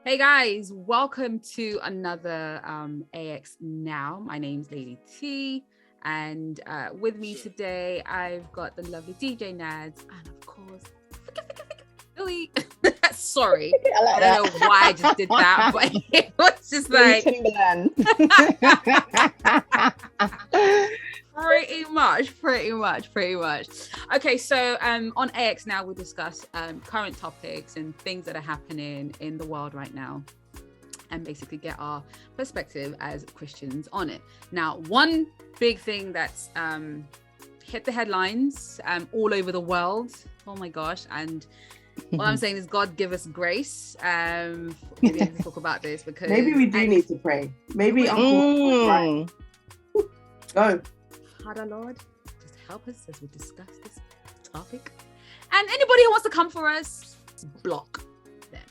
Hey guys, welcome to another AX Now. My name's Lady T, and with me today I've got the lovely DJ Nads, and of course, Billy. Sorry, I don't know why I just did that, but it was just like pretty much. Okay, so on AX Now we'll discuss current topics and things that are happening in the world right now, and basically get our perspective as Christians on it. Now, one big thing that's hit the headlines all over the world. Oh my gosh! And all I'm saying is, God give us grace. Maybe to talk about this, because maybe we do need to pray. Maybe Uncle go. Father Lord, just help us as we discuss this topic. And anybody who wants to come for us, block them.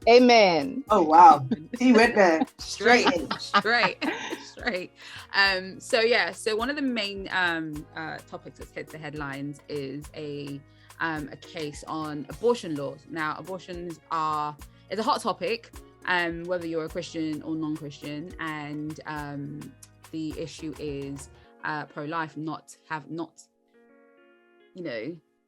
Amen. Oh wow, he went there straight. So one of the main topics that's hit the headlines is a case on abortion laws. Now, abortions is a hot topic, whether you're a Christian or non-Christian, and the issue is pro-life, not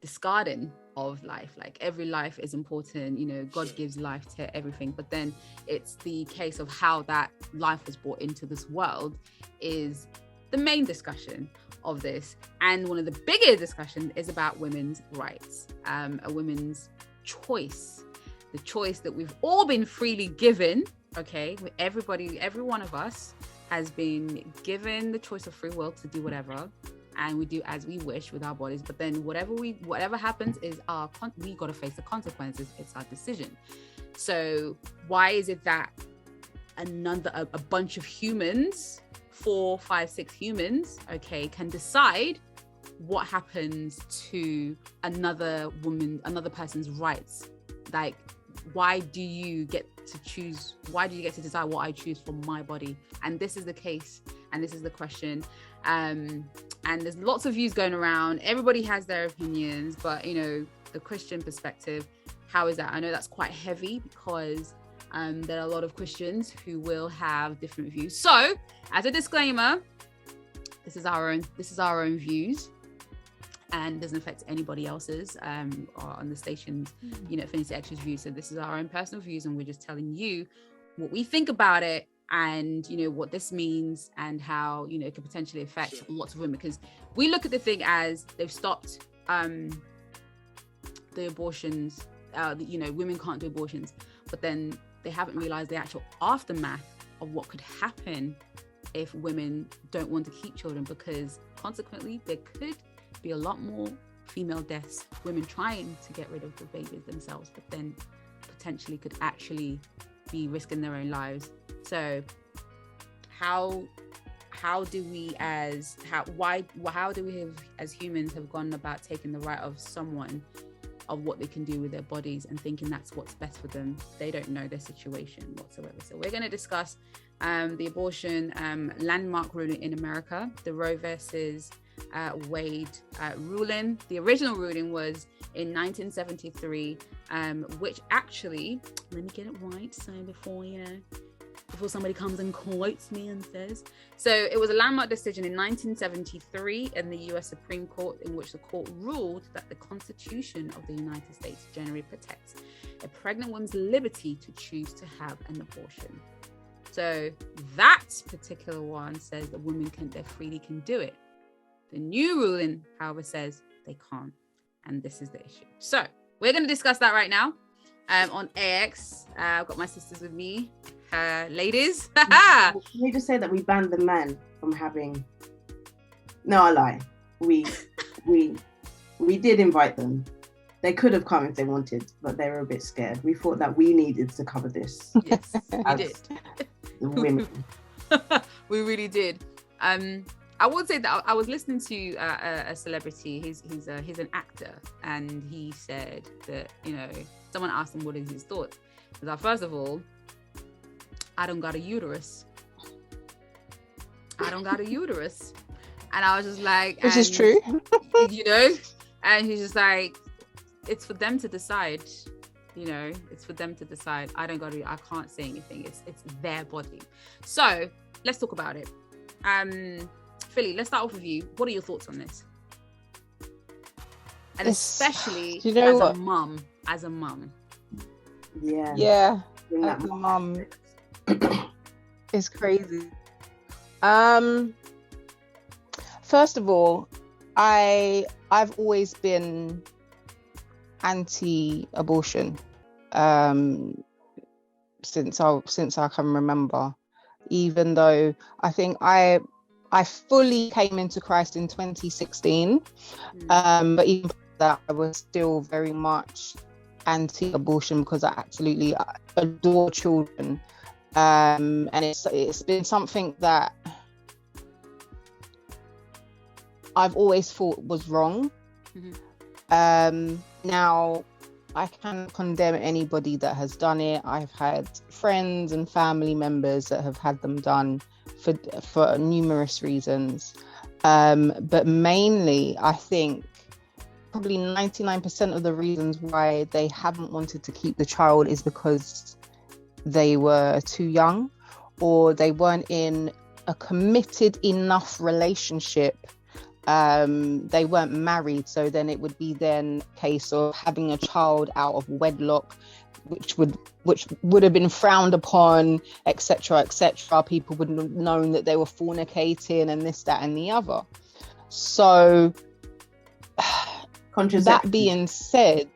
discarding of life. Like, every life is important. God gives life to everything, but then it's the case of how that life was brought into this world is the main discussion of this. And one of the bigger discussions is about women's rights, a women's choice, the choice that we've all been freely given. Okay, every one of us has been given the choice of free will to do whatever, and we do as we wish with our bodies. But then whatever happens is we got to face the consequences. It's our decision. So why is it that a bunch of humans, 4, 5, 6 humans, okay, can decide what happens to another person's rights? Like, why do you get to choose? Why do you get to decide what I choose for my body? And this is the case, and this is the question. And there's lots of views going around. Everybody has their opinions, but the Christian perspective, how is that? I know that's quite heavy, because there are a lot of Christians who will have different views. So, as a disclaimer, this is our own views, and doesn't affect anybody else's or on the station's, Affinity Extra's views. So this is our own personal views, and we're just telling you what we think about it, and what this means, and how it could potentially affect lots of women. Because we look at the thing as they've stopped the abortions, women can't do abortions, but then they haven't realized the actual aftermath of what could happen if women don't want to keep children, because consequently there could be a lot more female deaths, women trying to get rid of the babies themselves, but then potentially could actually be risking their own lives. So how do we as humans have gone about taking the right of someone, of what they can do with their bodies, and thinking that's what's best for them? They don't know their situation whatsoever. So we're going to discuss the abortion landmark ruling in America, the Roe versus Wade ruling. The original ruling was in 1973, which actually, let me get it right, so before somebody comes and quotes me and says. So it was a landmark decision in 1973 in the US Supreme Court, in which the court ruled that the Constitution of the United States generally protects a pregnant woman's liberty to choose to have an abortion. So that particular one says that women freely can do it. The new ruling, however, says they can't. And this is the issue. So we're going to discuss that right now on AX. I've got my sisters with me. Ladies. Can we just say that we banned the men from having... No, I lie. We did invite them. They could have come if they wanted, but they were a bit scared. We thought that we needed to cover this. Yes, we did. The women. We really did. I would say that I was listening to a celebrity. He's an actor, and he said that someone asked him what is his thoughts. He was like, first of all, I don't got a uterus. And I was just like, this is true. And he's just like, it's for them to decide. You know, it's for them to decide. I can't say anything. It's their body. So let's talk about it. Philly, let's start off with you. What are your thoughts on this? And especially as a mum. Yeah. As a mum, it's crazy. First of all, I've always been anti-abortion since I can remember. Even though I think I fully came into Christ in 2016, but even that I was still very much anti-abortion because I absolutely adore children, and it's been something that I've always thought was wrong. Now I can't condemn anybody that has done it. I've had friends and family members that have had them done for numerous reasons, but mainly I think probably 99% of the reasons why they haven't wanted to keep the child is because they were too young, or they weren't in a committed enough relationship. They weren't married, so then it would be then a case of having a child out of wedlock, which would have been frowned upon, etc. People would have known that they were fornicating and this, that and the other. So that being said,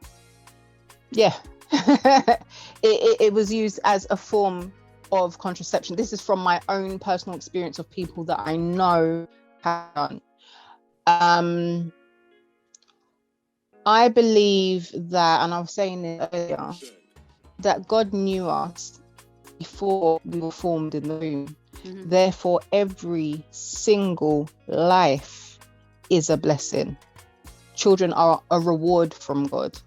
it was used as a form of contraception. This is from my own personal experience of people that I know have done. I believe that, and I was saying it earlier, that God knew us before we were formed in the womb. Therefore, every single life is a blessing. Children are a reward from God,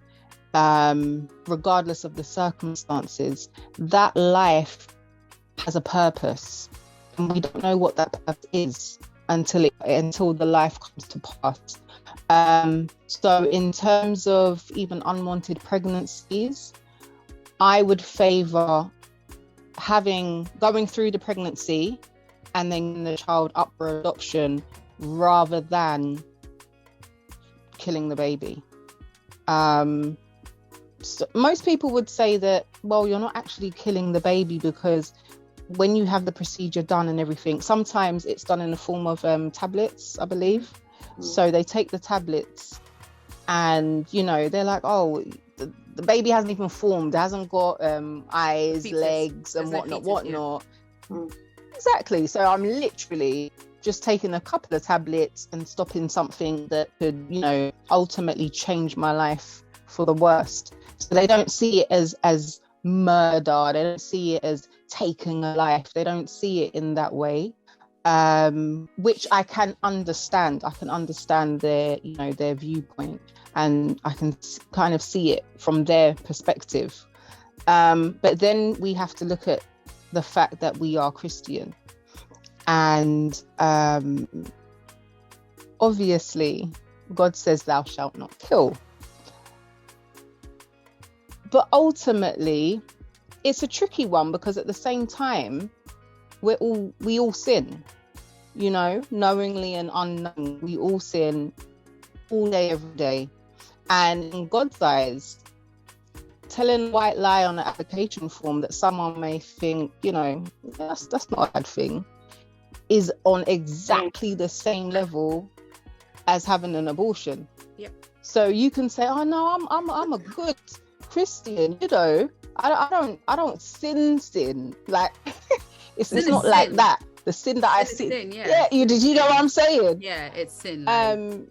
regardless of the circumstances. That life has a purpose, and we don't know what that purpose is until the life comes to pass. So in terms of even unwanted pregnancies, I would favor going through the pregnancy and then the child up for adoption rather than killing the baby. So most people would say that, well, you're not actually killing the baby, because when you have the procedure done and everything, sometimes it's done in the form of tablets, I believe. So they take the tablets and, you know, they're like, oh, the baby hasn't even formed, it hasn't got eyes, fetus, legs and whatnot. Exactly. So I'm literally just taking a couple of tablets and stopping something that could, you know, ultimately change my life for the worst. So they don't see it as murder, they don't see it as taking a life, they don't see it in that way, which I can understand. I can understand their viewpoint, and I can kind of see it from their perspective, but then we have to look at the fact that we are Christian, and obviously God says thou shalt not kill. But ultimately, it's a tricky one, because at the same time, we all sin, you know, knowingly and unknowingly. We all sin all day, every day. And in God's eyes, telling a white lie on an application form that someone may think, you know, that's not a bad thing, is on exactly the same level as having an abortion. Yep. So you can say, oh no, I'm a good Christian, you know, I don't sin like it's not sin. Like that. The sin that I sin. Yeah. Did you know what I'm saying? Yeah, it's sin.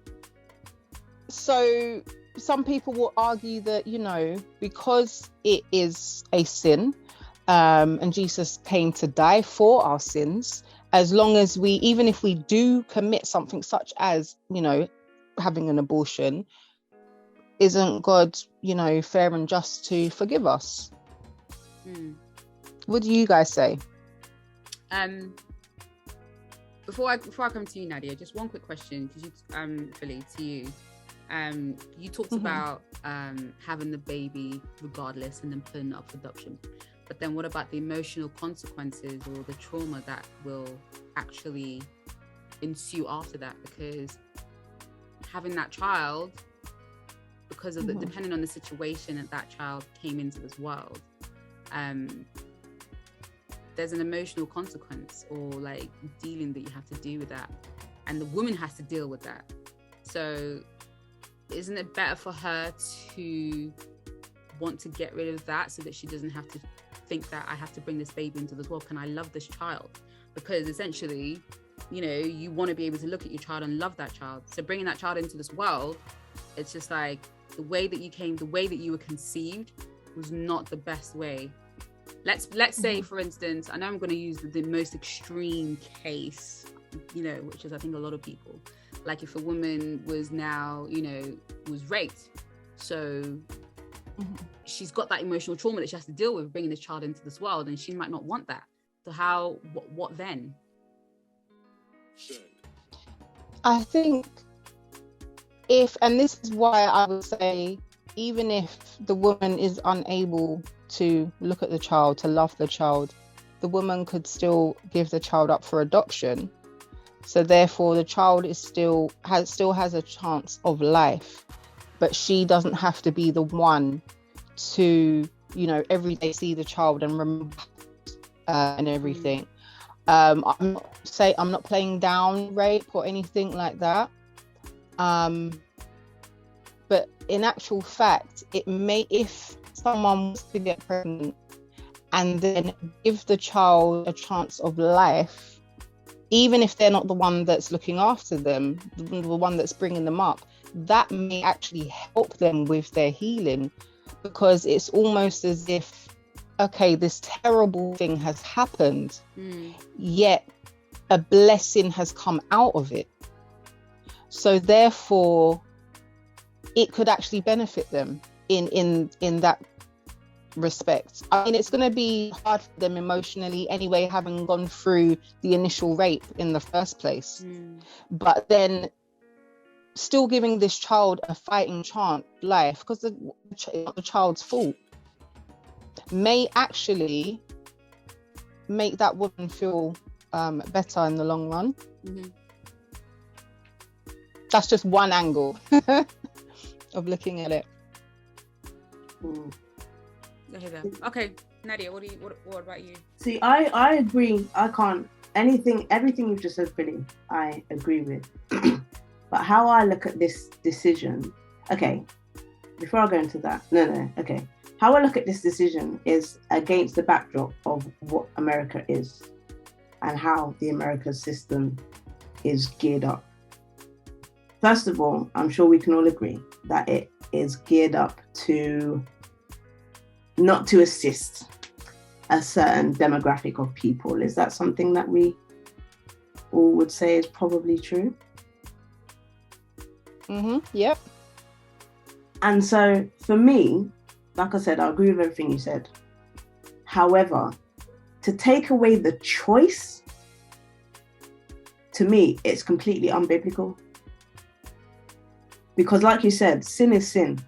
So some people will argue that, you know, because it is a sin, and Jesus came to die for our sins, as long as even if we do commit something such as, you know, having an abortion, isn't God, you know, fair and just to forgive us? What do you guys say? Before I come to you, Nadia, just one quick question, because Philly, to you. You talked about having the baby regardless and then putting it up for adoption. But then what about the emotional consequences or the trauma that will actually ensue after that? Because having that child, because of the, depending on the situation that child came into this world, there's an emotional consequence or like dealing that you have to do with that, and the woman has to deal with that. So isn't it better for her to want to get rid of that so that she doesn't have to think that I have to bring this baby into this world? Can I love this child? Because essentially, you know, you want to be able to look at your child and love that child. So bringing that child into this world, it's just like the way that you came, the way that you were conceived was not the best way. Let's say, for instance, I know I'm going to use the most extreme case, you know, which is I think a lot of people, like if a woman was now, you know, was raped, so she's got that emotional trauma that she has to deal with bringing this child into this world, and she might not want that. So how, what then? I think if, and this is why I would say, even if the woman is unable to look at the child, to love the child, the woman could still give the child up for adoption. So therefore the child is still has a chance of life, but she doesn't have to be the one to, you know, every day see the child and remember and everything. I'm not playing down rape or anything like that. But in actual fact, it may, if someone wants to get pregnant and then give the child a chance of life, even if they're not the one that's looking after them, the one that's bringing them up, that may actually help them with their healing, because it's almost as if, okay, this terrible thing has happened, yet a blessing has come out of it. So therefore, it could actually benefit them in that respect. I mean, it's going to be hard for them emotionally anyway, having gone through the initial rape in the first place. But then still giving this child a fighting chance life, because it's not the child's fault, may actually make that woman feel better in the long run. That's just one angle of looking at it. Okay, Nadia, what about you? See, I agree. I can't, everything you've just said, Billy, I agree with. But how I look at this decision, okay, before I go into that, okay. How I look at this decision is against the backdrop of what America is and how the American system is geared up. First of all, I'm sure we can all agree that it is geared up to not to assist a certain demographic of people. Is that something that we all would say is probably true? Yep. And so for me, like I said, I agree with everything you said. However, to take away the choice, to me, it's completely unbiblical. Because like you said, sin is sin.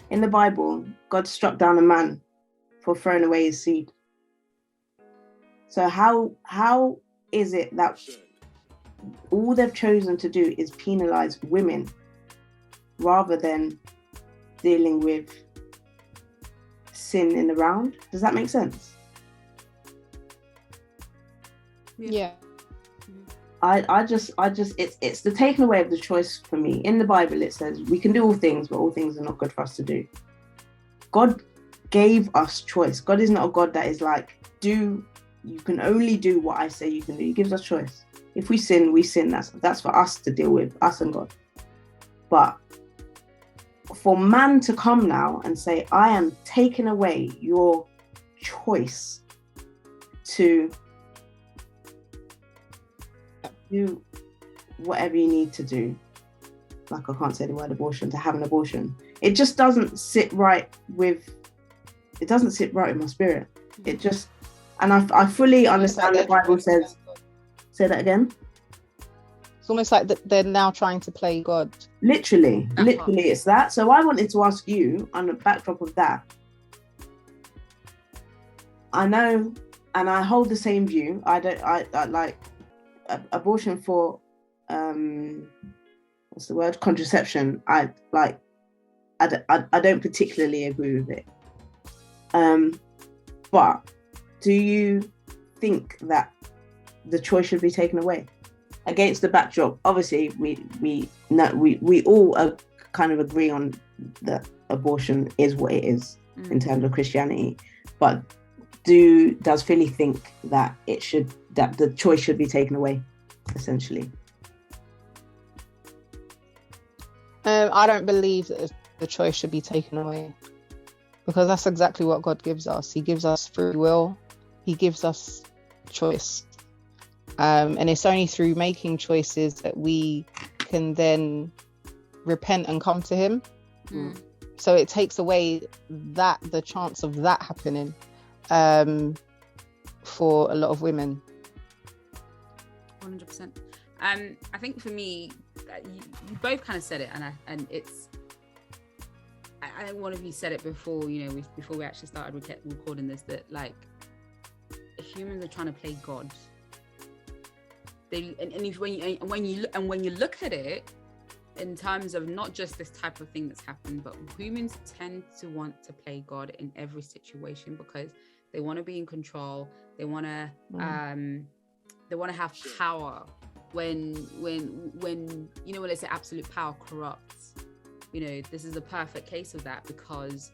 In the Bible, God struck down a man for throwing away his seed. So how is it that all they've chosen to do is penalize women rather than dealing with sin in the round? Does that make sense? Yeah. I just it's the taking away of the choice for me. In the Bible it says we can do all things, but all things are not good for us to do. God gave us choice. God is not a God that is like, you can only do what I say you can do. He gives us choice. If we sin, we sin. That's for us to deal with, us and God. But for man to come now and say, I am taking away your choice to do whatever you need to do, like I can't say the word abortion, to have an abortion, it just doesn't sit right with my spirit. It just, and I fully understand the Bible says, say that again. It's almost like they're now trying to play God. Literally, it's that. So I wanted to ask you, on the backdrop of that, I know, and I hold the same view. I like abortion for what's the word? Contraception. I don't particularly agree with it. But do you think that the choice should be taken away? Against the backdrop, obviously, we all kind of agree on that abortion is what it is in terms of Christianity. But does Philly think that the choice should be taken away, essentially? I don't believe that the choice should be taken away, because that's exactly what God gives us. He gives us free will. He gives us choice. And it's only through making choices that we can then repent and come to him. So it takes away the chance of that happening for a lot of women. 100%. I think for me, you both kind of said it, and it's, I think one of you said it before, before we actually started recording this, that like humans are trying to play God. When you look at it in terms of not just this type of thing that's happened, but humans tend to want to play God in every situation because they want to be in control. They want to have power. When they say absolute power corrupts, this is a perfect case of that, because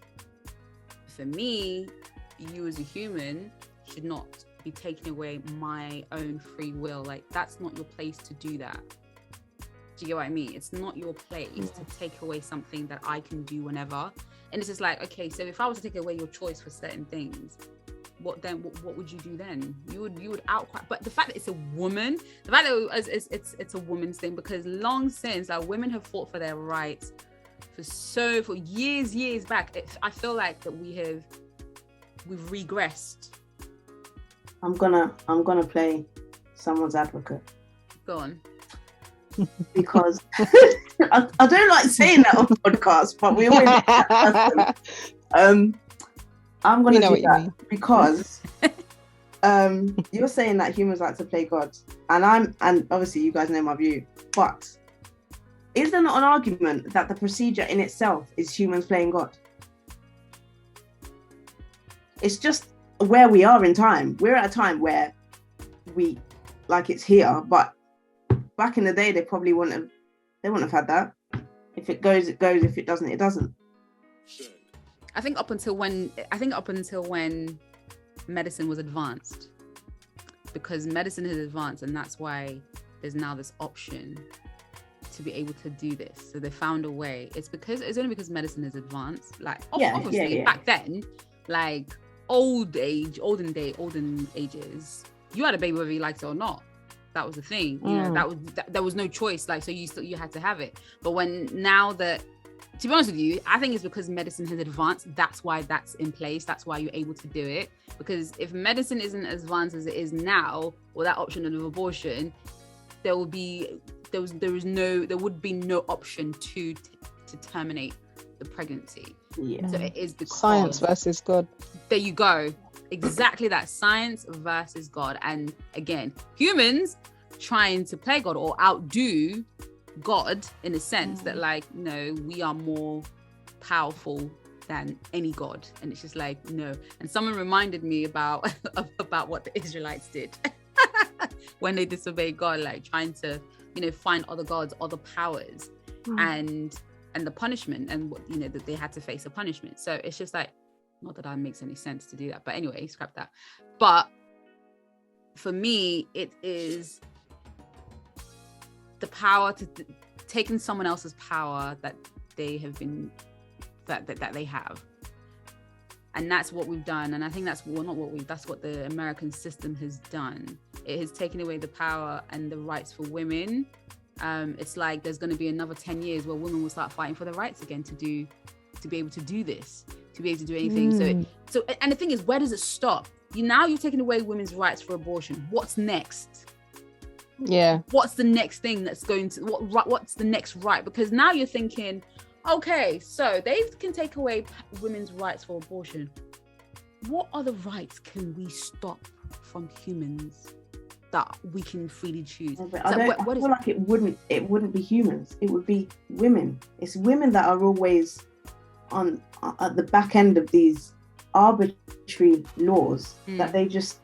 for me, you as a human should not be taking away my own free will. Like, that's not your place to do that. Do you get what I mean? It's not your place to take away something that I can do whenever. And it's just like, okay, so if I was to take away your choice for certain things, what would you do then? You would outcry. But the fact that it's a woman, the fact that it's a woman's thing, because long since, like, women have fought for their rights for years back. I feel like that we've regressed. I'm gonna play someone's advocate. Go on. Because I don't like saying that on podcasts, but we always I'm gonna do that because you're saying that humans like to play God, and obviously you guys know my view, but is there not an argument that the procedure in itself is humans playing God? It's just where we are in time. We're at a time where we like it's here, but back in the day they probably wouldn't have had that. If it goes, it goes. If it doesn't, it doesn't. I think up until when medicine was advanced, because medicine has advanced, and that's why there's now this option to be able to do this. So they found a way. It's only because medicine is advanced. Like obviously back then, like olden ages, you had a baby whether you liked it or not. That was the thing. There was no choice. Like, so you had to have it. But to be honest with you, I think it's because medicine has advanced. That's why that's in place. That's why you're able to do it. Because if medicine isn't as advanced as it is now, or that option of abortion, there would be no option to terminate the pregnancy. Yeah. So it is because science versus God. There you go. Exactly that, science versus God. And again, humans trying to play God or outdo God in a sense that, like, no, we are more powerful than any God. And it's just like, no. And someone reminded me about what the Israelites did when they disobeyed God, like trying to, find other gods, other powers, and the punishment, and that they had to face a punishment. So it's just like, not that makes any sense to do that, but anyway, scrap that. But for me, it is the power to taking someone else's power that they have been that they have, and that's what we've done. And I think that's what the American system has done. It has taken away the power and the rights for women. It's like there's going to be another 10 years where women will start fighting for their rights again to be able to do this, to be able to do anything. So and the thing is, where does it stop? You've taken away women's rights for abortion. What's next? Yeah. What's the next thing that's going to what's the next right? Because now you're thinking, okay, so they can take away women's rights for abortion. What other rights can we stop from humans that we can freely choose? Yeah, I feel like it wouldn't be humans. It would be women. It's women that are always at the back end of these arbitrary laws that they just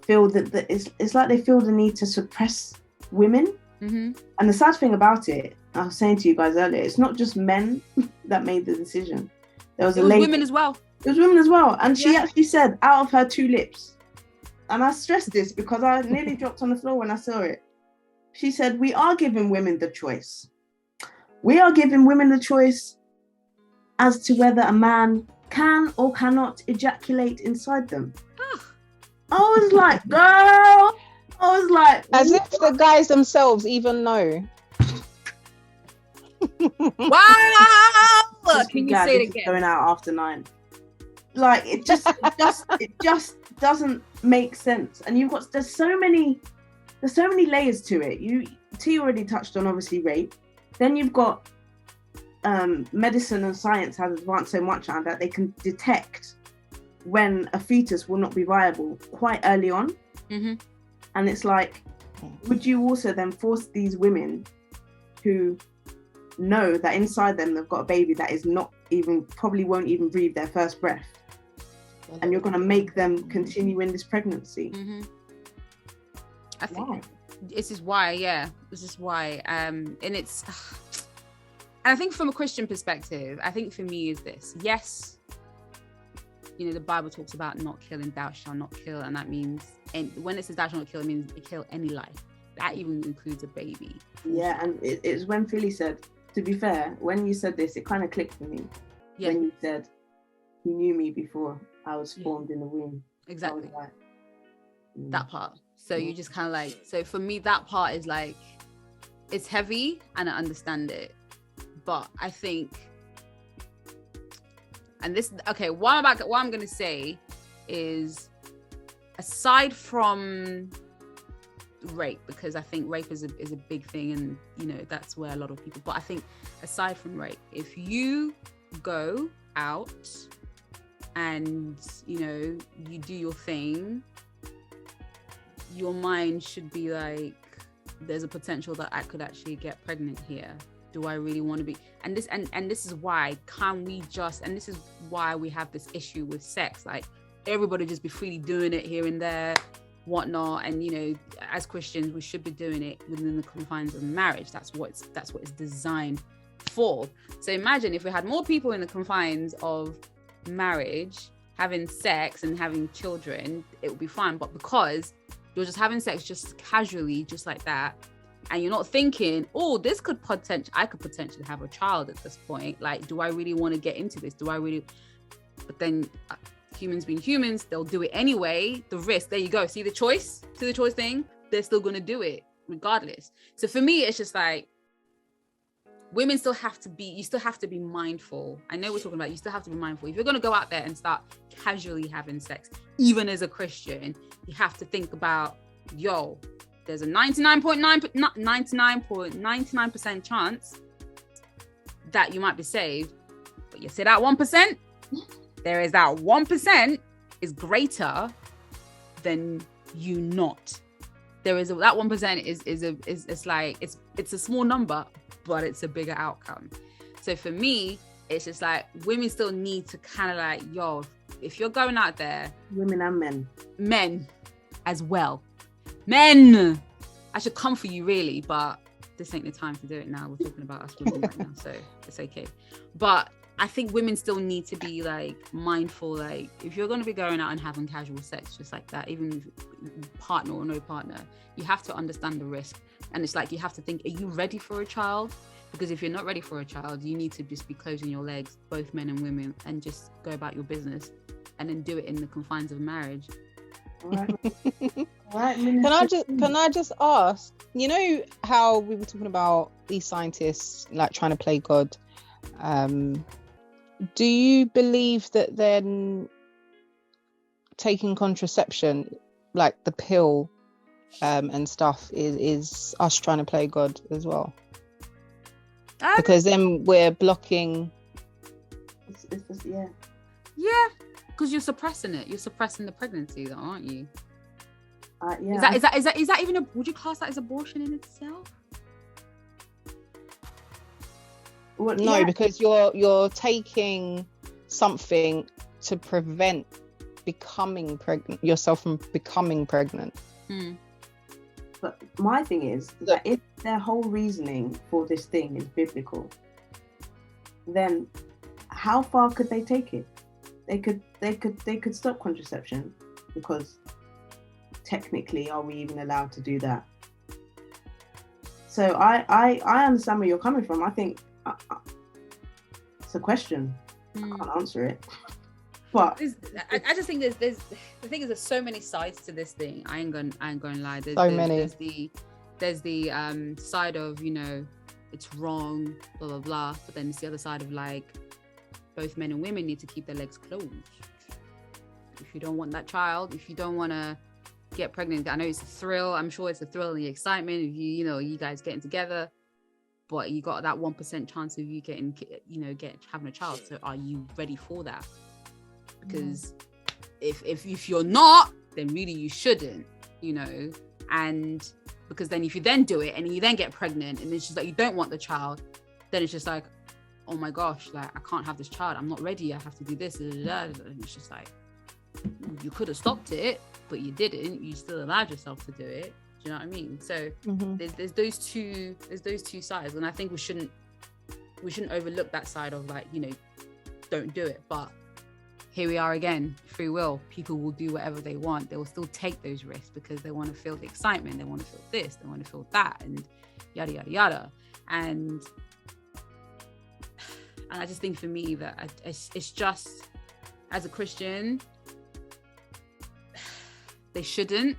feel that it's like they feel the need to suppress women. And the sad thing about it, I was saying to you guys earlier, it's not just men that made the decision. There was women as well. It was women as well. And she actually said out of her two lips, and I stress this because I nearly dropped on the floor when I saw it. She said, we are giving women the choice. We are giving women the choice as to whether a man can or cannot ejaculate inside them. I was like, girl. I was like, as if the guys themselves even know. Wow! Can you say it again? Going out after 9. Like it just doesn't make sense. And there's so many layers to it. T already touched on obviously rape. Then you've got medicine and science has advanced so much now that they can detect when a fetus will not be viable quite early on. And it's like, would you also then force these women who know that inside them they've got a baby that is not even, probably won't even breathe their first breath, and you're going to make them continue in this pregnancy? I think this is why, and it's, and I think from a Christian perspective, I think for me is this: yes, you know, the Bible talks about not killing, thou shalt not kill, and that means, and when it says thou shalt not kill, it means kill any life. That even includes a baby. Yeah, and it's when Philly said, to be fair, when you said this, it kind of clicked for me. Yeah. When you said, he knew me before I was formed in the womb. Exactly. That part. So you just kind of like, so for me, that part is like, it's heavy and I understand it. But I think, and this, okay, what I'm going to say is, aside from rape, because I think rape is a big thing, and you know that's where a lot of people, but I think aside from rape, if you go out and you know you do your thing, your mind should be like, there's a potential that I could actually get pregnant here. Do I really want to be? And this is why this is why we have this issue with sex. Like, everybody just be freely doing it here and there, whatnot. And you know, as Christians, we should be doing it within the confines of marriage. That's what it's designed for. So imagine if we had more people in the confines of marriage having sex and having children, it would be fine. But because you're just having sex just casually, just like that, and you're not thinking, oh, I could potentially have a child at this point. Like, do I really want to get into this? But then humans being humans, they'll do it anyway. The risk, there you go. See the choice thing? They're still going to do it regardless. So for me, it's just like, women you still have to be mindful. I know we're talking about, you still have to be mindful. If you're going to go out there and start casually having sex, even as a Christian, you have to think about, there's a 99.99% chance that you might be saved. But you see that 1%? There is that 1% is greater than you not. There is that 1% it's a small number, but it's a bigger outcome. So for me, it's just like, women still need to kind of like, if you're going out there, women and men as well. Men, I should come for you really, but this ain't the time to do it now. We're talking about us women right now, so it's okay. But I think women still need to be like mindful. Like, if you're going to be going out and having casual sex just like that, even with partner or no partner, you have to understand the risk. And it's like, you have to think, are you ready for a child? Because if you're not ready for a child, you need to just be closing your legs, both men and women, and just go about your business and then do it in the confines of marriage. Can I just ask, you know how we were talking about these scientists like trying to play God? Do you believe that then taking contraception, like the pill, and stuff is us trying to play God as well, because then we're blocking. It's just, yeah, because you're suppressing it. You're suppressing the pregnancy, though, aren't you? Yeah. Is that even would you class that as abortion in itself? Well, No, yeah. because you're taking something to prevent yourself from becoming pregnant. But my thing is that if their whole reasoning for this thing is biblical, then how far could they take it? They could stop contraception, because technically, are we even allowed to do that? So I understand where you're coming from. I think it's a question. I can't answer it. But I just think there's the thing is, there's so many sides to this thing. I ain't gonna lie. There's the side of, you know, it's wrong, blah blah blah. But then it's the other side of, like, both men and women need to keep their legs closed. If you don't want that child, if you don't want to get pregnant, I know it's a thrill. I'm sure it's a thrill and the excitement of you guys getting together. But you got that 1% chance of you having a child. So are you ready for that? Because if you're not, then really you shouldn't, and because then if you then do it and you then get pregnant and it's just like you don't want the child, then it's just like, oh my gosh, like I can't have this child, I'm not ready, I have to do this, and it's just like, you could have stopped it, but you didn't. You still allowed yourself to do it. Do you know what I mean? So there's those two sides, and I think we shouldn't overlook that side of, like, don't do it. But here we are again, free will. People will do whatever they want. They will still take those risks because they want to feel the excitement. They want to feel this. They want to feel that, and yada yada yada. And I just think for me that it's just, as a Christian, they shouldn't.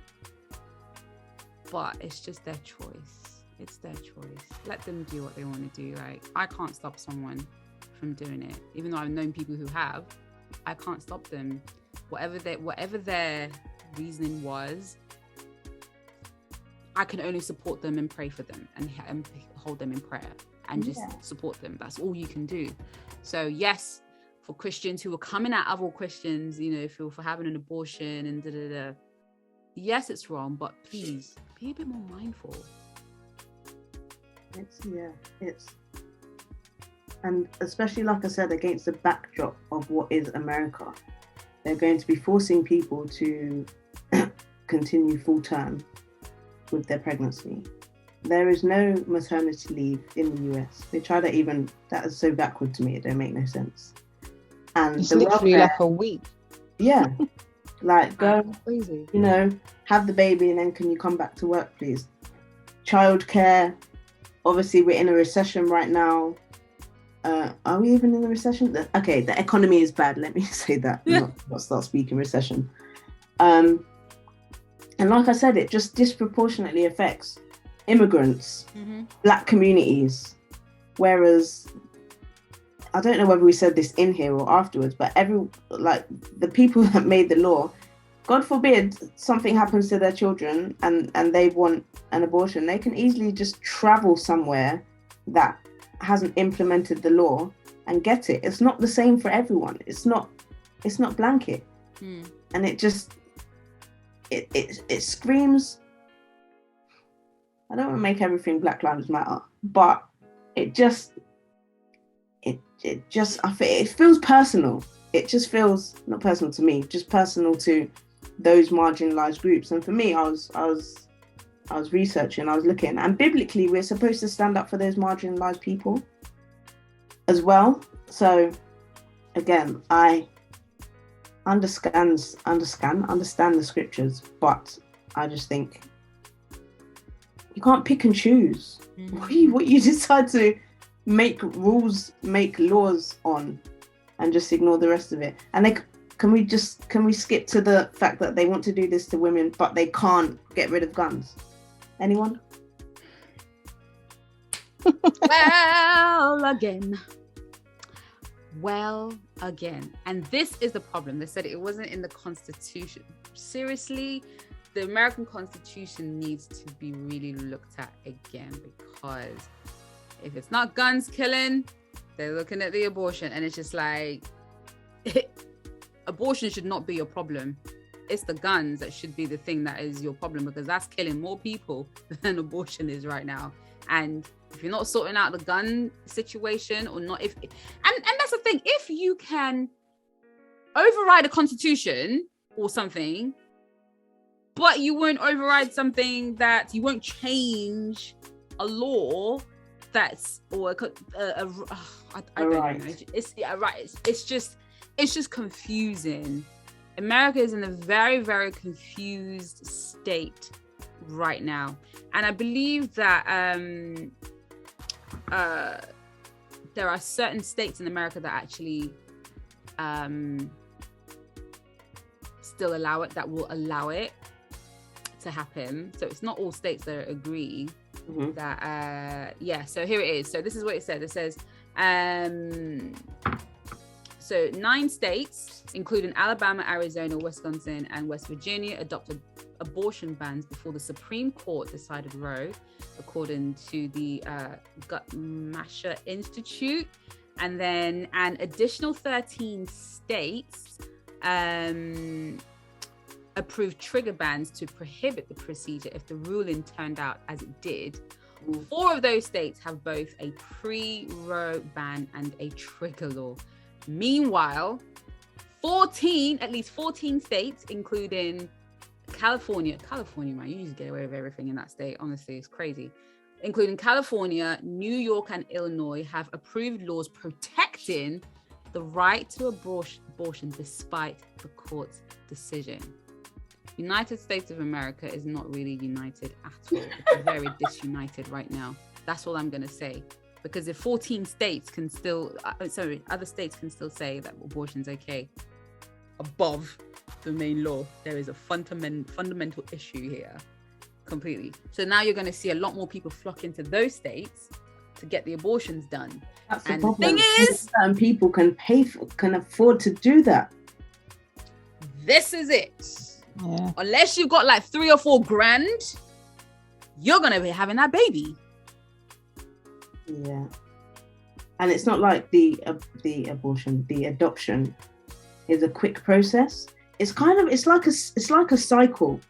But it's just their choice. It's their choice. Let them do what they want to do. Like, I can't stop someone from doing it, even though I've known people who have. I can't stop them. Whatever their reasoning was, I can only support them and pray for them and hold them in prayer and just support them. That's all you can do. So yes, for Christians who are coming at other Christians, for having an abortion and da-da-da, yes, it's wrong, but please be a bit more mindful. And especially, like I said, against the backdrop of what is America, they're going to be forcing people to continue full term with their pregnancy. There is no maternity leave in the US. They try to that is so backward to me, it don't make no sense. And it's literally like a week. Yeah. Like, go, crazy. Have the baby and then can you come back to work, please? Childcare. Obviously, we're in a recession right now. Are we even in a recession? Okay, the economy is bad. Let me say that. Not start speaking recession. And like I said, it just disproportionately affects immigrants, Black communities. Whereas, I don't know whether we said this in here or afterwards, but the people that made the law, God forbid something happens to their children and they want an abortion, they can easily just travel somewhere that hasn't implemented the law and get it. It's not the same for everyone. It's not blanket. And it just it screams, I don't want to make everything Black Lives Matter, but it just it feels personal. It just feels not personal to me, just personal to those marginalized groups. And for me, I was researching, I was looking, and biblically we're supposed to stand up for those marginalized people as well. So again, I understand the scriptures, but I just think you can't pick and choose what you decide to make rules, make laws on, and just ignore the rest of it. And can we skip to the fact that they want to do this to women, but they can't get rid of guns? Anyone? Well, again. And this is the problem. They said it wasn't in the Constitution. Seriously, the American Constitution needs to be really looked at again, because if it's not guns killing, they're looking at the abortion, and it's just like, abortion should not be your problem. It's the guns that should be the thing that is your problem, because that's killing more people than abortion is right now. And if you're not sorting out the gun situation, or not, and that's the thing, if you can override a constitution or something, but you won't override something that you won't change a law that's, or I don't know. It's just confusing. America is in a very, very confused state right now. And I believe that there are certain states in America that actually still allow it, that will allow it to happen. So it's not all states that agree that, so here it is. So this is what it said. It says, so 9 states, including Alabama, Arizona, Wisconsin, and West Virginia, adopted abortion bans before the Supreme Court decided Roe, according to the Guttmacher Institute. And then an additional 13 states approved trigger bans to prohibit the procedure if the ruling turned out as it did. 4 of those states have both a pre-Roe ban and a trigger law. Meanwhile, at least 14 states, including California, man, you just get away with everything in that state. Honestly, it's crazy. Including California, New York, and Illinois, have approved laws protecting the right to abortion despite the court's decision. United States of America is not really united at all. It's very disunited right now. That's all I'm going to say. Because if 14 states can still, other states can still say that abortion's okay above the main law, there is a fundamental issue here, completely. So now you're going to see a lot more people flock into those states to get the abortions done. That's and the problem. The thing is, certain people can afford to do that. This is it. Yeah. Unless you've got like 3 or 4 grand, you're going to be having that baby. Yeah, and it's not like the adoption is a quick process. It's like a cycle.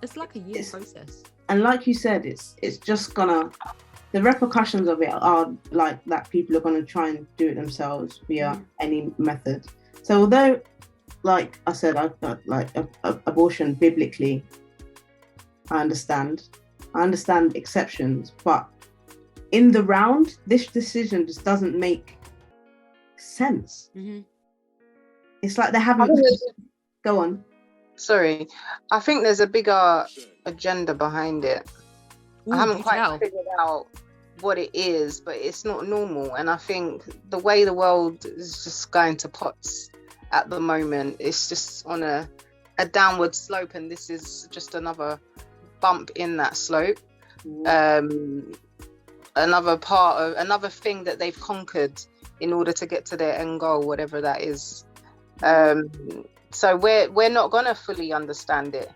It's like a year process. And like you said, it's just gonna, the repercussions of it are like that people are gonna try and do it themselves via any method. So although, like I said, I've got like abortion biblically, I understand exceptions, but in the round, this decision just doesn't make sense. It's like they haven't. Go on. Sorry, I think there's a bigger agenda behind it. Ooh, I haven't quite figured out what it is, but it's not normal. And I think the way the world is just going to pots at the moment, it's just on a downward slope, and this is just another bump in that slope. Another thing that they've conquered in order to get to their end goal, whatever that is. So we're not gonna fully understand it,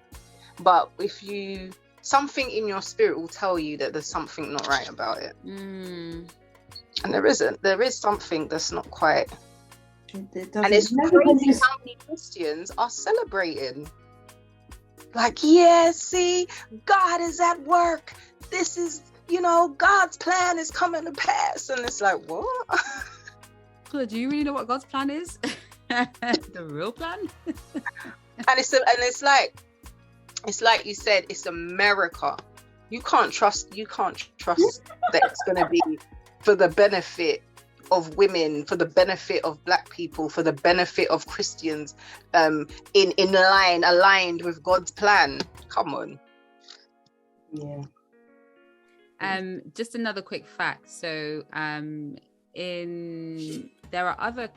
but something in your spirit will tell you that there's something not right about it. And there is something that's not quite. And it's crazy how many Christians are celebrating. Like, yeah, see, God is at work. This is, God's plan is coming to pass. And it's like, what? Do you really know what God's plan is? The real plan? And it's like you said, it's America. You can't trust that it's going to be for the benefit of women, for the benefit of Black people, for the benefit of Christians, aligned with God's plan. Come on. Yeah. Just another quick fact. So, there are other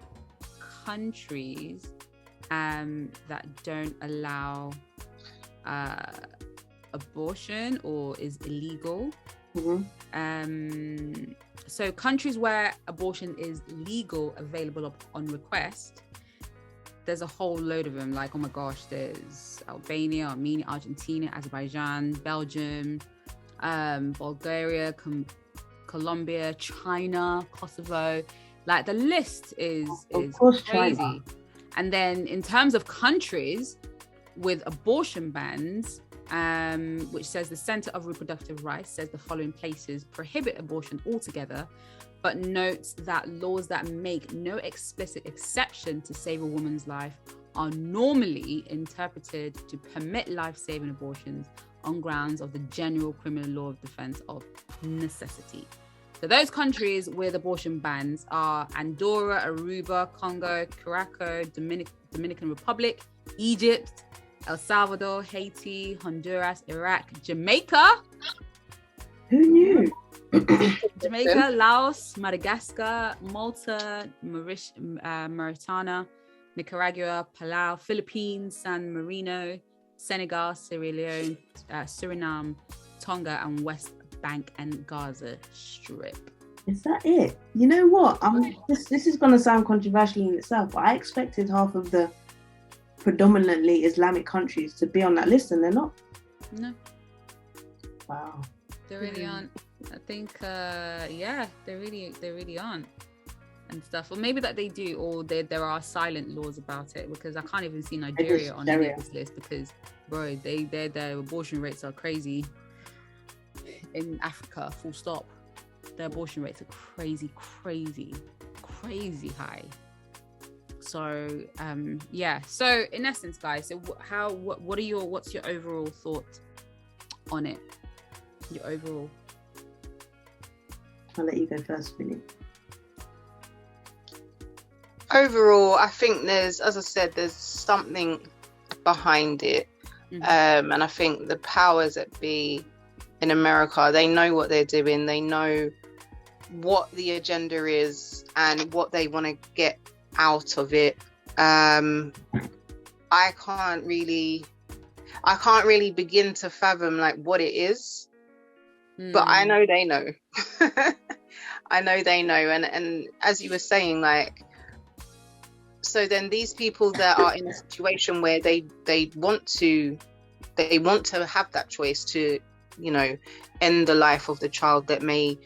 countries that don't allow abortion or is illegal. So countries where abortion is legal, available on request, there's a whole load of them. Like, oh my gosh, there's Albania, Armenia, Argentina, Azerbaijan, Belgium, Bulgaria, Colombia, China, Kosovo. Like, the list is crazy. China. And then in terms of countries with abortion bans, which says the Center of Reproductive Rights says the following places prohibit abortion altogether, but notes that laws that make no explicit exception to save a woman's life are normally interpreted to permit life-saving abortions on grounds of the general criminal law of defense of necessity. So those countries with abortion bans are Andorra, Aruba, Congo, Curacao, Dominican Republic, Egypt, El Salvador, Haiti, Honduras, Iraq, Jamaica. Who knew? Jamaica, Laos, Madagascar, Malta, Mauritania, Nicaragua, Palau, Philippines, San Marino, Senegal, Sierra Leone, Suriname, Tonga, and West Bank and Gaza Strip. Is that it? You know what? This is going to sound controversial in itself, but I expected half of the predominantly Islamic countries to be on that list, and they're not. No. Wow. They really aren't. I think, they really aren't, and stuff. Or maybe that they do, or there are silent laws about it, because I can't even see Nigeria on any of this list, because, bro, their abortion rates are crazy in Africa. Full stop. Their abortion rates are crazy high. So so in essence, guys, so what's your overall thought on it? Your overall. I'll let you go first, Vinny. Overall, I think there's something behind it. Mm-hmm. And I think the powers that be in America, they know what they're doing. They know what the agenda is and what they want to get out of it. I can't really begin to fathom like what it is, but I know they know. I know they know, and as you were saying, like, so then these people that are in a situation where they want to have that choice to, you know, end the life of the child that may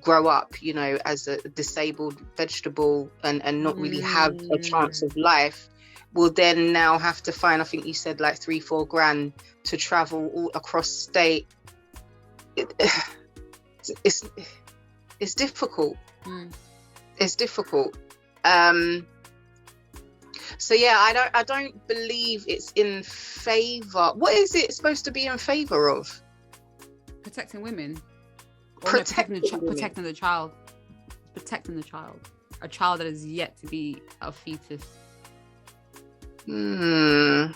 grow up, you know, as a disabled vegetable and not really have a chance of life, will then now have to find, I think you said like 3-4 grand to travel all across state. It's difficult. It's difficult. So yeah, I don't believe it's in favor. What is it supposed to be in favor of? Protecting women. Protecting the child. Protecting the child. A child that is yet to be a fetus. Yeah.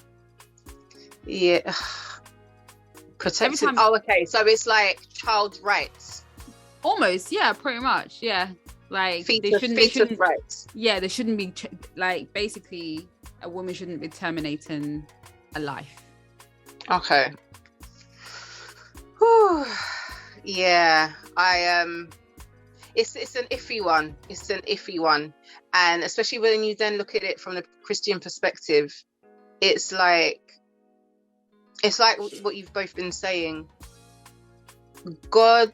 Protecting. Okay. So it's like child rights. Almost. Yeah. Pretty much. Yeah. Like fetus rights. Yeah. They shouldn't be like, basically a woman shouldn't be terminating a life. Okay. Whew. Yeah, it's an iffy one. It's an iffy one, and especially when you then look at it from the Christian perspective, it's like what you've both been saying. God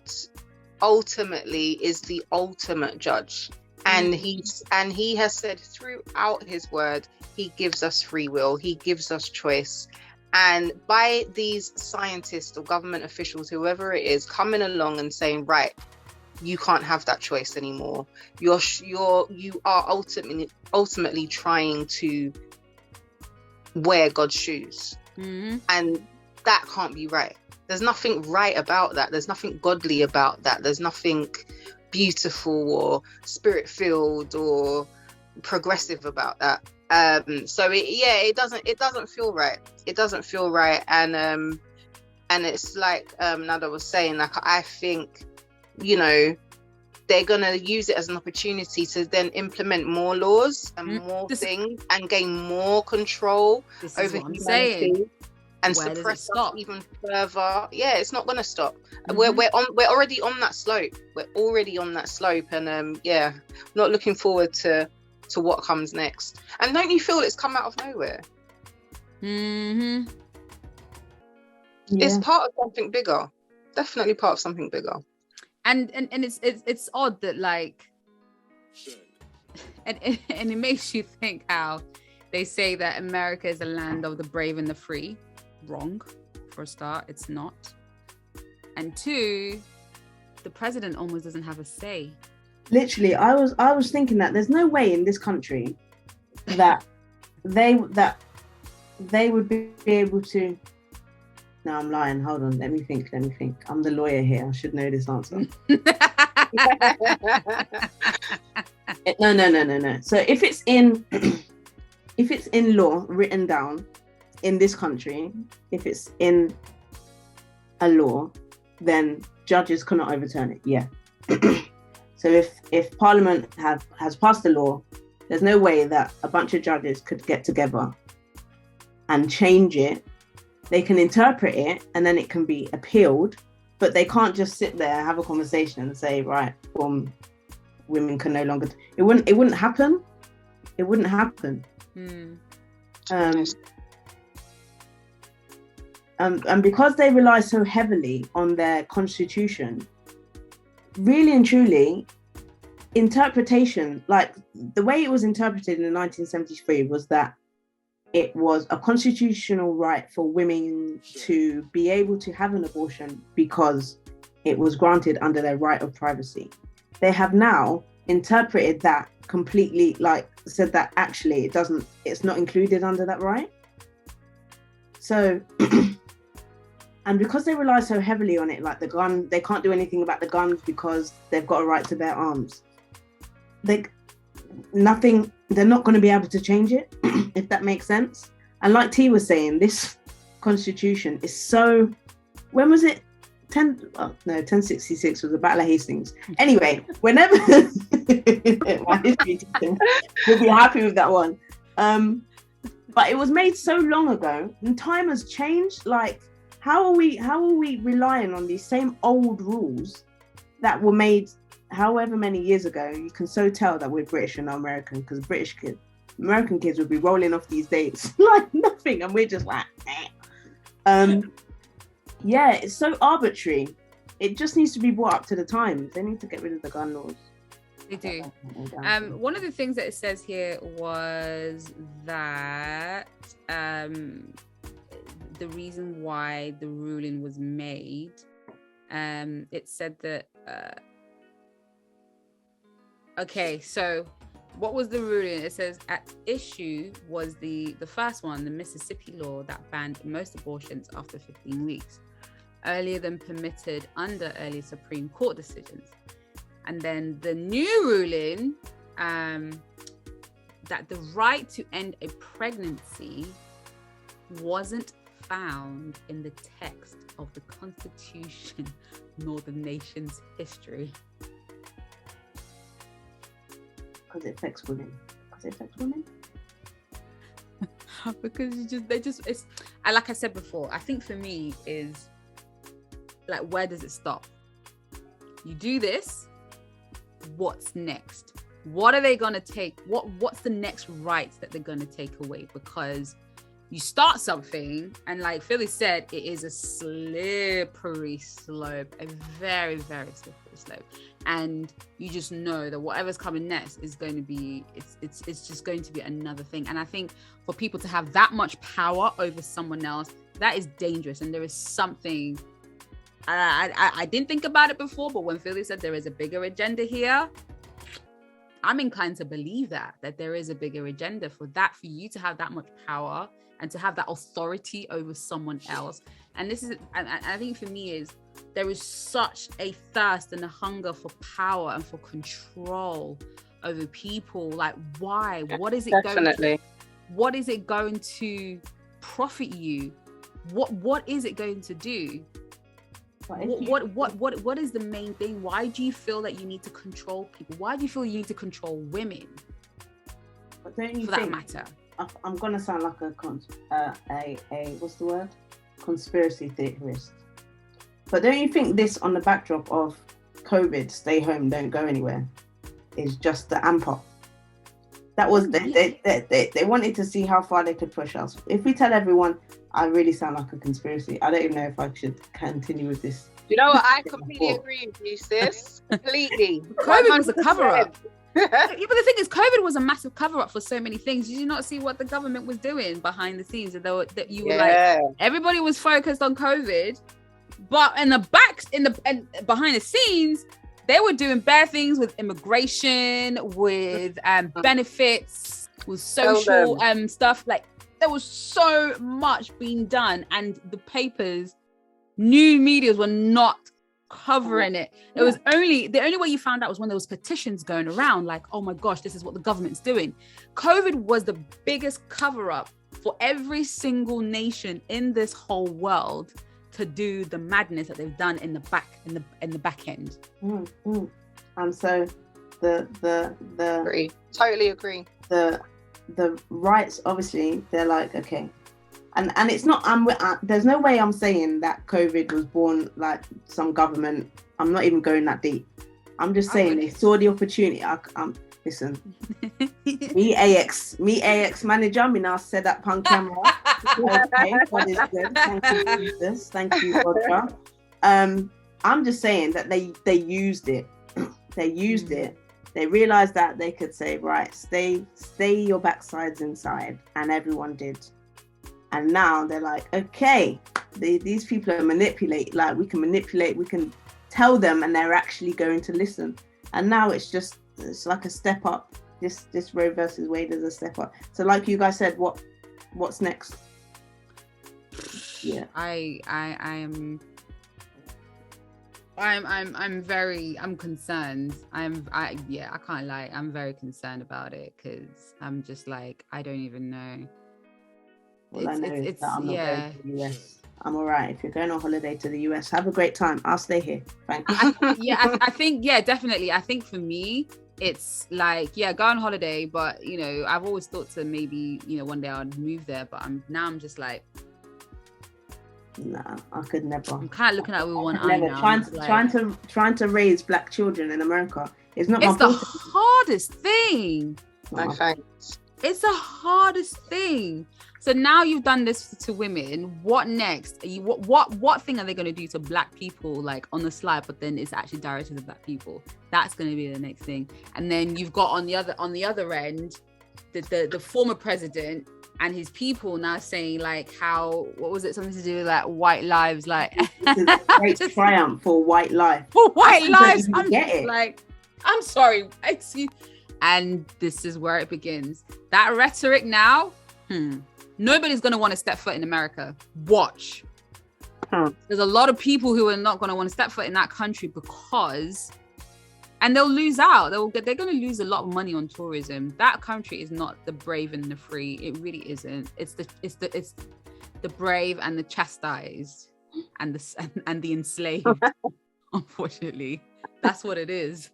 ultimately is the ultimate judge, and he has said throughout his word, he gives us free will, he gives us choice. And by these scientists or government officials, whoever it is, coming along and saying, right, you can't have that choice anymore. You are ultimately trying to wear God's shoes. Mm-hmm. And that can't be right. There's nothing right about that. There's nothing godly about that. There's nothing beautiful or spirit-filled or progressive about that. So it doesn't feel right. It doesn't feel right, and it's like Nada was saying, like, I think, you know, they're gonna use it as an opportunity to then implement more laws and more things and gain more control over humanity and suppress us even further. Yeah, it's not gonna stop. We're already on that slope. We're already on that slope, and not looking forward to to what comes next. And don't you feel it's come out of nowhere? Mm-hmm. Yeah. It's part of something bigger. Definitely part of something bigger. And it's odd that like, and it makes you think how they say that America is a land of the brave and the free. Wrong, for a start, it's not. And two, the president almost doesn't have a say. Literally, I was thinking that there's no way in this country that they would be able to. No, I'm lying. Hold on. Let me think. I'm the lawyer here. I should know this answer. No. So if it's in law written down in this country, if it's in a law, then judges cannot overturn it. Yeah. So if Parliament has passed a law, there's no way that a bunch of judges could get together and change it. They can interpret it and then it can be appealed, but they can't just sit there, have a conversation and say, right, women can no longer. It wouldn't happen. It wouldn't happen. And because they rely so heavily on their constitution, really and truly, interpretation, like the way it was interpreted in 1973 was that it was a constitutional right for women to be able to have an abortion because it was granted under their right of privacy. They have now interpreted that completely, like said that actually it's not included under that right. So, and because they rely so heavily on it, like the gun, they can't do anything about the guns because they've got a right to bear arms. They're not going to be able to change it, if that makes sense. And like T was saying, this constitution is so, when was it? 1066 was the Battle of Hastings. Anyway, whenever my history teacher will be happy with that one. But it was made so long ago and time has changed. Like, how are we relying on these same old rules that were made however many years ago? You can so tell that we're British and not American, because American kids would be rolling off these dates like nothing, and we're just like, yeah, it's so arbitrary. It just needs to be brought up to the times. They need to get rid of the gun laws. They do. One of the things that it says here was that the reason why the ruling was made, it said that okay, so what was the ruling? It says at issue was the first one, the Mississippi law that banned most abortions after 15 weeks, earlier than permitted under early Supreme Court decisions. And then the new ruling, that the right to end a pregnancy wasn't found in the text of the Constitution nor the nation's history. Because it affects women. Because it's, and like I said before, I think for me is like, where does it stop? You do this, what's next? What are they gonna take? What's the next rights that they're gonna take away? Because you start something, and like Philly said, it is a slippery slope, a very, very slippery slope. And you just know that whatever's coming next is going to be, it's just going to be another thing. And I think for people to have that much power over someone else, that is dangerous. And there is something, I didn't think about it before, but when Philly said there is a bigger agenda here, I'm inclined to believe that there is a bigger agenda for you to have that much power and to have that authority over someone else. And this is, and I think for me is, there is such a thirst and a hunger for power and for control over people. Like, why? What is it what is it going to profit you? What is it going to do? What is the main thing? Why do you feel that you need to control people? Why do you feel you need to control women? But don't you for that matter? I'm gonna sound like a what's the word? Conspiracy theorist. But don't you think this, on the backdrop of COVID, stay home, don't go anywhere, is just the amp up? That was they wanted to see how far they could push us. If we tell everyone, I really sound like a conspiracy. I don't even know if I should continue with this. You know what? I completely agree with you, sis. Completely. COVID was a cover-up. Yeah, but the thing is, COVID was a massive cover-up for so many things. Did you not see what the government was doing behind the scenes? Everybody was focused on COVID, but behind the scenes, they were doing bad things with immigration, with benefits, with social stuff. Like, there was so much being done, and the papers, new medias were not covering it. It was the only way you found out was when there was petitions going around, like, oh my gosh, this is what the government's doing. COVID was the biggest cover-up for every single nation in this whole world to do the madness that they've done in the back end. And so the agree. Totally agree. The rights, obviously, they're like, okay. And it's not, there's no way I'm saying that COVID was born like some government. I'm not even going that deep. I'm just saying they saw the opportunity. Listen, me AX manager, me now set up on camera. Okay, that is good. Thank you, Jesus. Thank you, Roger. I'm just saying that they used it. They used it. They realized that they could say, right, stay your backsides inside, and everyone did. And now they're like, okay, these people are manipulate. Like, we can manipulate, we can tell them, and they're actually going to listen. And now it's like a step up. This Roe versus Wade is a step up. So, like you guys said, what's next? Yeah, I'm concerned. I can't lie. I'm very concerned about it, because I'm just like, I don't even know. All I know is that I'm not going to the US. I'm all right. If you're going on holiday to the US, have a great time. I'll stay here. Thank you. I think, definitely. I think for me, it's like, go on holiday, but I've always thought to maybe, one day I'd move there, but I'm just like, nah, I could never. I'm kind of looking at it with one eye now. Trying to raise black children in America is not. It's the hardest thing. No thanks. It's the hardest thing. So now you've done this to women. What next? What thing are they going to do to black people, like on the slide, but then it's actually directed at black people? That's going to be the next thing. And then you've got on the other end, the former president and his people now saying, like, how, what was it, something to do with like white lives, like this is a great triumph for white life. For white lives. I'm sorry, excuse. And this is where it begins. That rhetoric now, nobody's going to want to step foot in America. Watch. There's a lot of people who are not going to want to step foot in that country because, and they'll lose out. They're going to lose a lot of money on tourism. That country is not the brave and the free. It really isn't. It's the brave and the chastised and the enslaved. Unfortunately, that's what it is.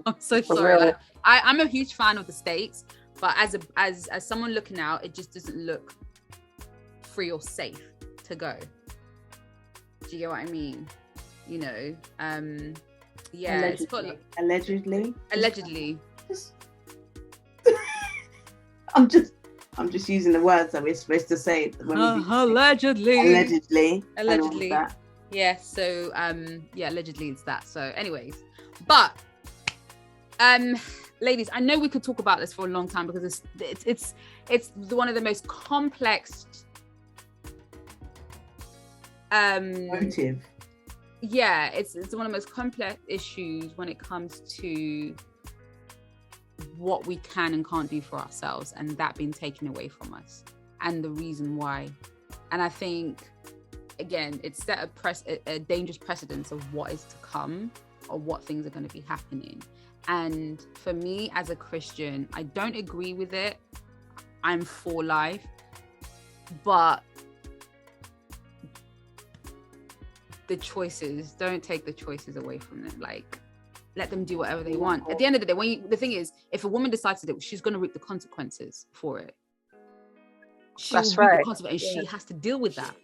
I'm so sorry. Like, I'm a huge fan of the States, but as someone looking out, it just doesn't look free or safe to go. Do you get what I mean? Allegedly. I'm just using the words that we're supposed to say when allegedly. Yeah. So allegedly it's that. So anyways, but ladies, I know we could talk about this for a long time because it's one of the most complex motive. Yeah, it's one of the most complex issues when it comes to what we can and can't do for ourselves, and that being taken away from us, and the reason why. And I think, again, it's set a dangerous precedence of what is to come, or what things are going to be happening. And for me, as a Christian, I don't agree with it. I'm for life, but the choices, don't take the choices away from them. Like, let them do whatever they want. At the end of the day, the thing is, if a woman decides to do it, she's going to reap the consequences for it. That's right. And she has to deal with that.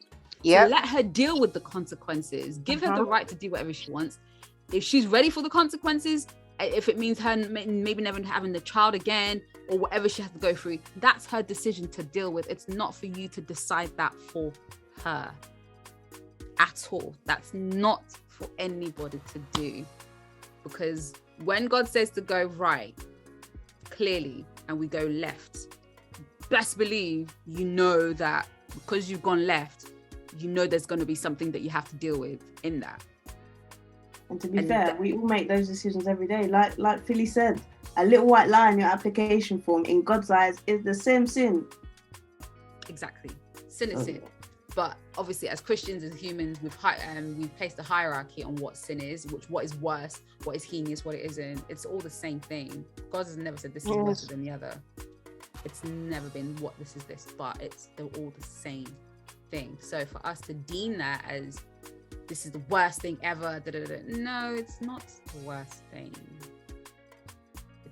Yeah. So let her deal with the consequences. Give her the right to do whatever she wants. If she's ready for the consequences, if it means her maybe never having the child again, or whatever she has to go through, that's her decision to deal with. It's not for you to decide that for her at all. That's not for anybody to do, because when God says to go right, clearly, and we go left, best believe you know that because you've gone left, you know there's going to be something that you have to deal with in that. And to be fair, we all make those decisions every day. Like Philly said, a little white lie in your application form in God's eyes is the same sin. Exactly. Sin is sin. But obviously, as Christians, as humans, we've placed a hierarchy on what sin is, what is worse, what is heinous, what it isn't. It's all the same thing. God has never said this is worse than the other. It's never been what this is this, but they're all the same thing. So for us to deem that as this is the worst thing ever, no, it's not the worst thing.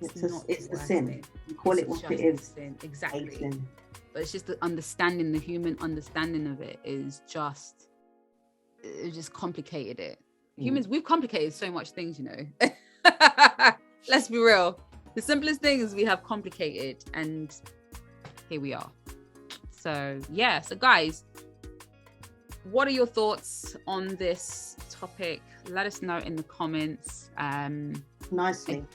It's the sin. Thing. You call it what it is. Sin. Exactly. Sin. But it's just the understanding, the human understanding of it is just complicated it. Humans, we've complicated so much things, you know. Let's be real. The simplest thing is we have complicated, and here we are. So yeah, so guys, what are your thoughts on this topic? Let us know in the comments. Nicely.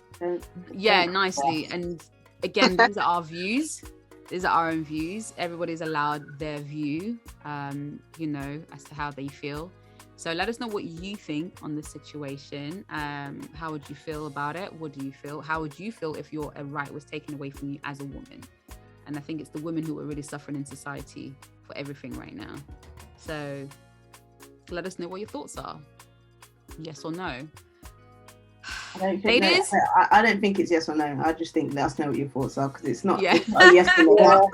Nicely. And again, these are our views. These are our own views. Everybody's allowed their view, as to how they feel. So let us know what you think on the situation. How would you feel about it? What do you feel? How would you feel if your right was taken away from you as a woman? And I think it's the women who are really suffering in society for everything right now. So let us know what your thoughts are. Yes or no? Ladies? I don't think it's yes or no. I just think let us know what your thoughts are, because it's not a yes or no.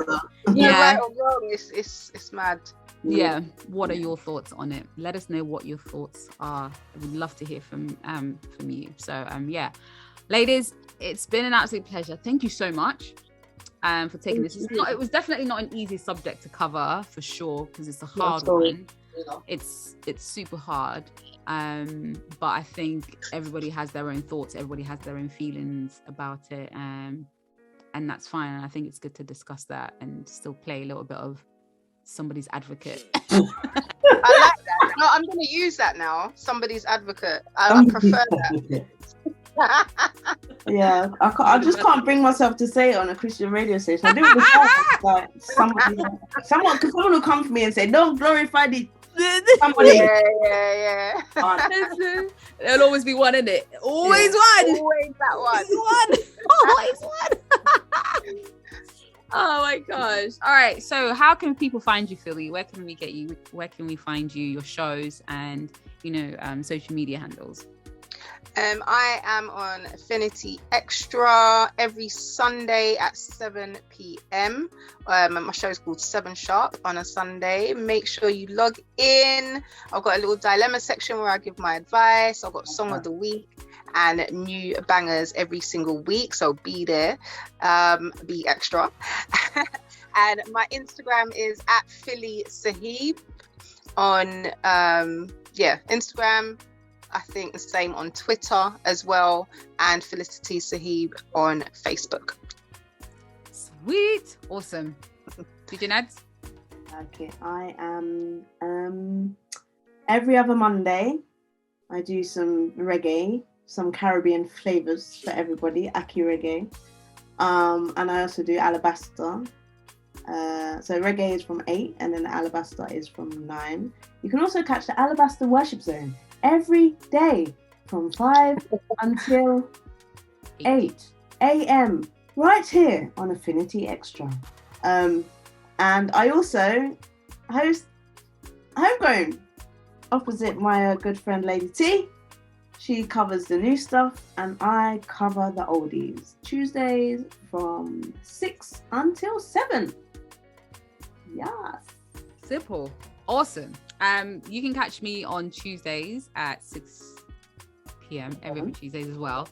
Right or wrong, it's mad. Yeah. What are your thoughts on it? Let us know what your thoughts are. I would love to hear from you. So ladies, it's been an absolute pleasure. Thank you so much for taking this. It was definitely not an easy subject to cover, for sure, because it's a hard one. It's super hard. But I think everybody has their own thoughts, everybody has their own feelings about it, and that's fine. And I think it's good to discuss that and still play a little bit of somebody's advocate. I like that. No, I'm going to use that now. Somebody's advocate. I prefer that. Yeah, I just can't bring myself to say it on a Christian radio station. I do it like someone will come for me and say, "Don't glorify the." Somebody. Yeah. There'll always be one in it. Always one. Always that one. Always one. Oh my gosh. All right. So how can people find you, Philly? Where can we get you? Where can we find you, your shows, and social media handles? I am on Affinity Xtra every Sunday at 7 p.m. My show is called 7 Sharp on a Sunday. Make sure you log in. I've got a little dilemma section where I give my advice. I've got Song of the Week and new bangers every single week. So be there. Be extra. And my Instagram is at Philly Sahib on Instagram. I think the same on Twitter as well, and Felicity Sahib on Facebook. Sweet. Awesome. DJ Nads? Okay, I am every other Monday I do some reggae, some Caribbean flavors for everybody, Aki Reggae. And I also do Alabaster. So reggae is from 8 and then Alabaster is from 9. You can also catch the Alabaster Worship Zone every day from 5 until 8 a.m. right here on Affinity Xtra. And I also host Homegrown opposite my good friend Lady T. She covers the new stuff and I cover the oldies. Tuesdays from 6 until 7. Yes. Simple. Awesome. You can catch me on Tuesdays at 6 p.m. every other Tuesdays as well.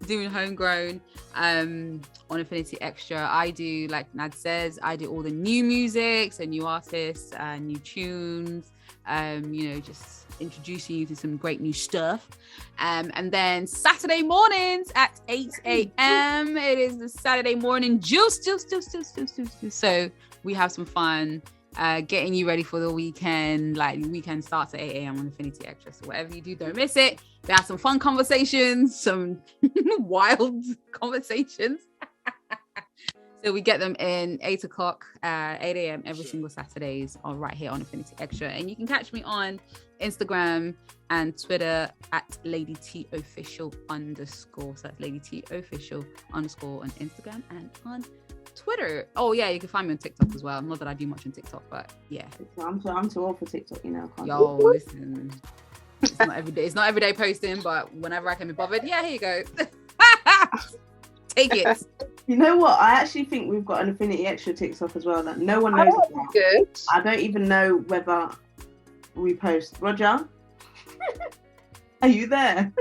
doing homegrown on Infinity Xtra. I do, like Nad says, I do all the new music, so new artists, new tunes, just introducing you to some great new stuff. And then Saturday mornings at 8 a.m. it is the Saturday morning juice. So we have some fun getting you ready for the weekend. Like, the weekend starts at 8 a.m. on Infinity Xtra. So whatever you do, don't miss it. We have some fun conversations, some wild conversations. So we get them in 8 a.m. every single Saturdays right here on Infinity Xtra. And you can catch me on Instagram and Twitter at LadyTOfficial_. So that's LadyTOfficial_ on Instagram and on Twitter. Oh yeah, you can find me on TikTok as well. Not that I do much on TikTok, but yeah. I'm too old for TikTok, Yo, listen. It's not everyday posting, but whenever I can be bothered, yeah, here you go. Take it. You know what? I actually think we've got an Infinity Xtra TikTok as well that no one knows about. Good. I don't even know whether we post. Roger, are you there?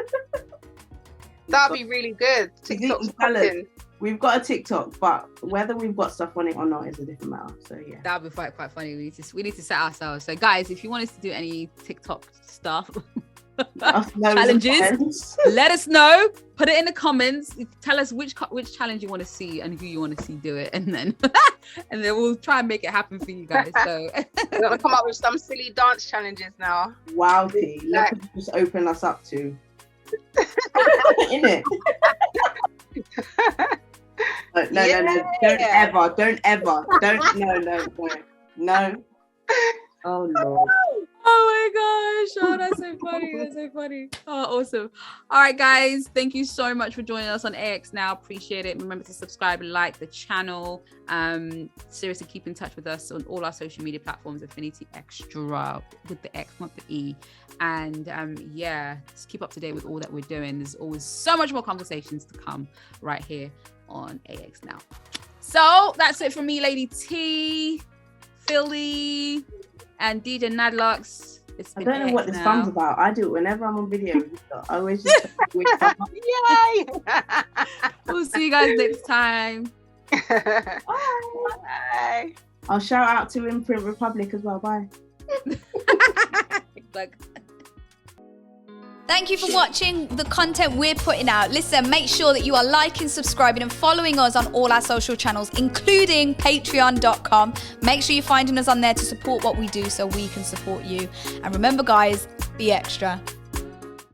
That'd be really good. TikTok's popping. We've got a TikTok, but whether we've got stuff on it or not is a different matter. So yeah, that'd be quite funny. We need to set ourselves. So guys, if you want us to do any TikTok stuff, challenges, let us know. Put it in the comments. Tell us which challenge you want to see and who you want to see do it, and then we'll try and make it happen for you guys. So we're gonna come up with some silly dance challenges now. Wow, T, look what you just open us up to. In it. No, don't ever. No. Oh Lord. Oh my gosh. Oh, that's so funny. Oh, awesome. All right, guys. Thank you so much for joining us on AX Now. Appreciate it. Remember to subscribe and like the channel. Seriously, keep in touch with us on all our social media platforms, Infinity Xtra with the X, not the E. And just keep up to date with all that we're doing. There's always so much more conversations to come right here on AX Now. So that's it from me, Lady T, Philly, and DJ Nadlux. I don't know what this fun's about. I do it whenever I'm on video. I always just Yay! We'll see you guys next time. Bye. I'll shout out to Imprint Republic as well. Bye. Thank you for watching the content we're putting out. Listen, make sure that you are liking, subscribing and following us on all our social channels, including patreon.com. Make sure you're finding us on there to support what we do so we can support you. And remember guys, be extra.